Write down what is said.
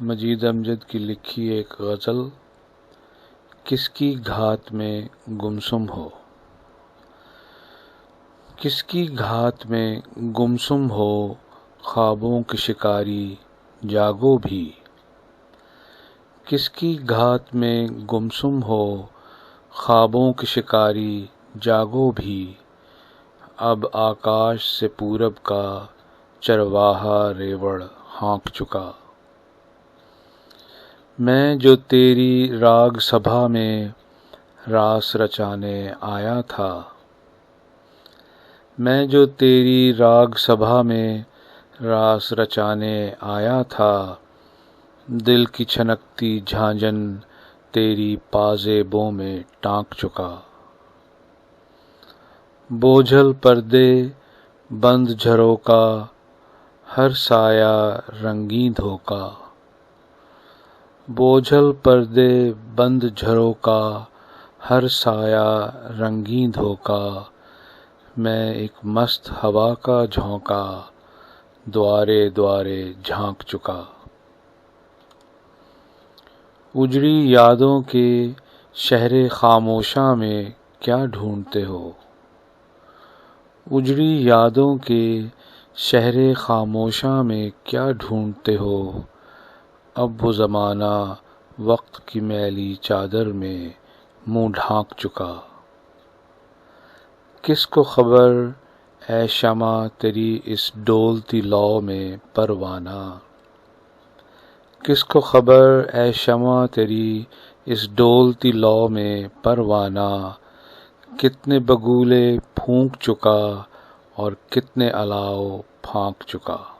مجید امجد کی لکھی ایک غزل، کس کی گھات میں گمسم ہو۔ کس کی گھات میں گمسم ہو خوابوں کی شکاری جاگو بھی۔ کس کی گھات میں گمسم ہو خوابوں کی شکاری جاگو بھی۔ اب آکاش سے پورب کا چرواہا ریوڑ ہانک چکا۔ میں جو تیری راگ سبھا میں راس رچانے آیا تھا، میں جو تیری راگ سبھا میں راس رچانے آیا تھا، دل کی چھنکتی جھانجھن تیری پازیبوں میں ٹانک چکا۔ بوجھل پردے بند جھروکا ہر سایہ رنگیں دھوکا۔ بوجھل پردے بند جھروکا ہر سایہ رنگیں دھوکا۔ میں ایک مست ہوا کا جھونکا دوارے دوارے جھانک چکا۔ اجڑی یادوں کے شہر خاموشاں میں کیا ڈھونڈتے ہو۔ اجڑی یادوں کے شہر خاموشاں میں کیا ڈھونڈتے ہو۔ اب وہ زمانہ وقت کی میلی چادر میں منہ ڈھانک چکا۔ کس کو خبر اے شمع تیری اس ڈولتی لو میں پروانہ۔ کس کو خبر اے شمع تیری اس ڈولتی لو میں پروانہ۔ کتنے بگولے پھونک چکا اور کتنے الاؤ پھانک چکا۔